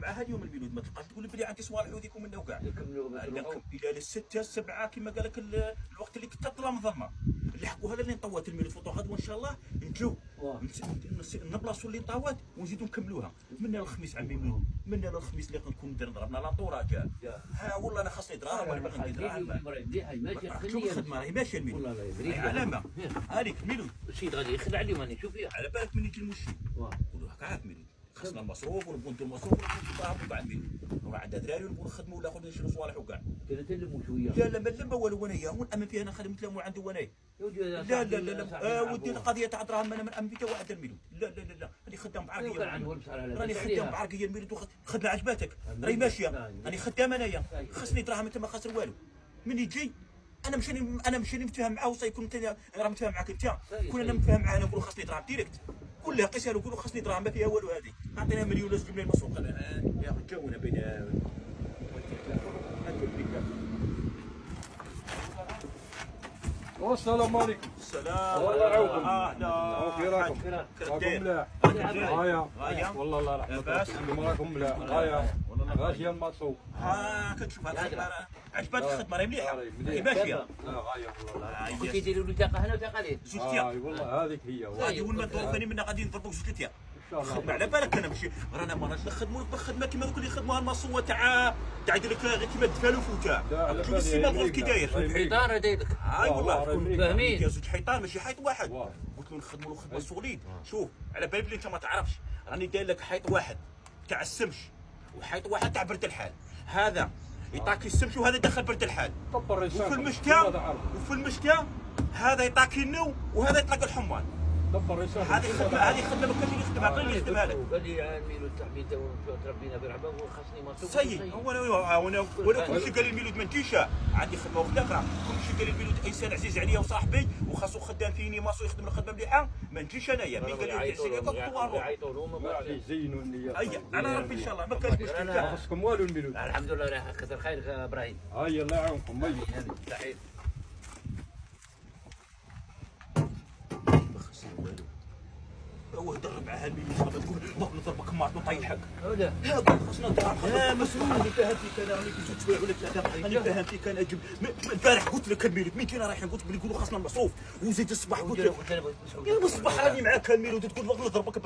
معها اليوم الميلود ما تلقاش تقول لي بلي عندي صوالح وديكم منه وكاع الى 6 7 كما قال لك الوقت اللي كنت الظلام ظلمه اللي حقوها اللي نطوات الميلود فوتو غدوه ان شاء الله نتلو نبلاصو اللي طاوات ونزيدو نكملوها من الخميس عمي ميلود من الخميس اللي نكون ضربنا لاطوراج ها والله انا خاصني دراهم ولا باغي ندير دراهم شوف الخدمه راهي ماشيه الميلود والله لا يبريك علامه هذيك ميلود السيد غادي يخدع اليوم راني نشوف فيها على بالك مني تلمشي قولوا هكا عاد ميلود خصنا المصروف ونبغوا نديروا المصروف ونبغوا الدراهم وكاع ميلود راه عندها دراري ونبغوا نخدموا ولا ناخذ نشري صوالح وكاع كان تلموا شويه لا لا ما نلموا والو ونايا ونأمن فيها انا خلي نتلموا عندي ونايا لا لا لا ودي القضيه تاع دراهم انا ما نأمن فيها واحد الميلود لا لا لا راني خدام بعرقيه راني خدام بعرقيه الميلود خدمه عجباتك راهي ماشيه راني خدام انايا خصني دراهم انت ما خاسر والو من يجي انا مشاني متفاهم معاه وسيكون انت راه متفاهم معاك انت كون انا متفاهم معاه نقول خاصني دراهم ديريكت قول له قيسها له قول له خاصني دراهم ما فيها والو هذه اعطينا مليون ولا 2 ملايين مسروق يا اخي جاونا بين والسلام عليكم. السلام الله يعاونكم. لا كي راكم؟ راكم ملاح. غاية. والله الله يرحمكم. راكم ملاح. غاية. غاشية المصروف. ها كتشوف هذا الخدمة عجباتك الخدمة راهي مليحة. راهي ماشية. غاية والله. كنت يديروا له تاقه هنا وتاقه ليه زوج تيا. والله هذيك هي. هذه وين ما تدور ثاني منا غادي نضربوك زوج تيا. ان شاء الله. على بالك انا ماشي رانا ما راناش نخدموا لك بالخدمه كيما دوك اللي يخدموها المصوه تاع يدير لك غير كيما التفالوف وكاع شوف السيما بغا كي داير الحيطان هذيك هاي والله فاهمين يا زوج حيطان ماشي حيط واحد قلت له نخدموا له خدمه سوليد شوف على بالي بلي انت ما تعرفش راني داير لك حيط واحد تاع السمش وحيط واحد تاع برد الحال هذا يطاكي السمش وهذا يدخل برد الحال وفي المشتى هذا يطاكي النو وهذا يطلق الحمان هذه خدمه ما كانش يخدمها غير اللي يخدمها لك قال لي الميلود تحميته وتربينا برعبه وخاصني مصروف سيء وانا كل شيء قال لي الميلود ما نجيش عندي خدمه واحده اخرى كل شيء قال لي الميلود انسان عزيز عليا وصاحبي وخاصو خدام فيني ماسو يخدم الخدمه مليحه ما نجيش انايا مين قال لي يعيطوا لهم يزينوا النية اي على ربي ان شاء الله ما كانش مشكل ما خصكم والو الميلود الحمد لله راه كثر خيرك ابراهيم هاي الله يعاونكم مي تحية هو درب على الميلود ما تقول ما نضربك ما نطيحك لا خصنا نضرب لا مسؤول انا فاهم فيك انا راني كنت تبيع ولا ثلاثه انا فاهم فيك انا اجيب البارح قلت لك الميلود مين كنا رايحين قلت لك نقولوا خاصنا المصروف وزيد الصباح قلت لك يا الصباح راني معاك الميلود تقول نضربك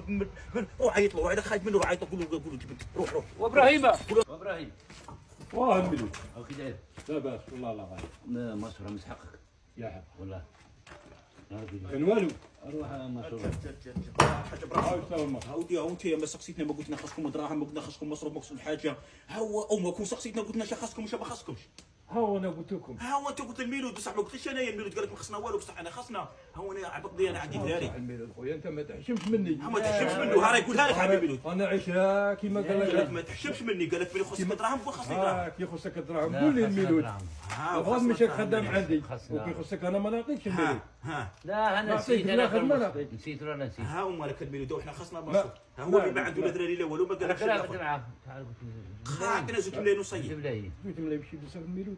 وعيط له هذا خايف منه وعيط قول روح وابراهيم واه الميلود كي داير لا باس والله لا غاية مصر مسحقك يا حق والله كان والو اروح مصر حاجه برا هاودي ها انت ما سقسيتنا ما قلتنا خاصكم دراهم ما قلنا خاصكم مصروف ما خاصكم حاجه ها هو او ما كون سقسيتنا قلتنا شا خاصكم وش ما خاصكمش ها انا قلت لكم ها هو انت قلت الميلود بصح ما قلتش انايا الميلود قال لك ما خصنا والو بصح انا خاصنا ها هو انا عبقني انا عندي دراري الميلود خويا انت ما تحشمش مني ها ما تحشمش منه ها راه يقولها لك حبيبي الميلود انا عيشها كيما قال لك ما تحشمش مني قال لك بلي خصك دراهم وخاصني دراهم كي يخصك الدراهم قول لي الميلود غاد مشى خدام عندي خاصنا. وكي يخصك انا ما نعطيكش الميلود ها لا انا نعطيك نسيت لا انا خدمة نعطيك. نسيت ولا نسيت ها هما لك الميلود وحنا خاصنا المصروف ها هو اللي ما عنده لا دراري لا والو ما قال لكش كلامك معاه تعال قلت عطينا 2 ملايين وصيد له قلت ملا يمشي بزاف الميلود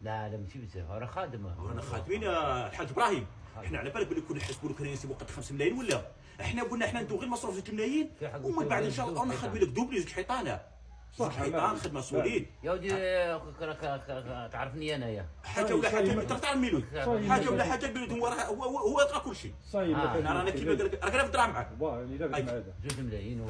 لا ماشي بزاف راه خادم رانا خادمين يا الحاج ابراهيم احنا على بالك بلي كنا نحسبوا لك راه وقت 5 ملايين ولا احنا قلنا احنا ندو غير المصروف 2 ملايين ومن بعد ان شاء الله نخدم لك دوبلي زوج حيطانه زوج حيطان خدمه سوليد يا ودي تعرفني انايا حاجه ولا حاجه ترى الميلود حاجه ولا حاجه الميلود هو يطرى كل شيء صايب انا كيما قال لك راك في الدراهم معاك واه اللي لابس مع هذا 2 ملايين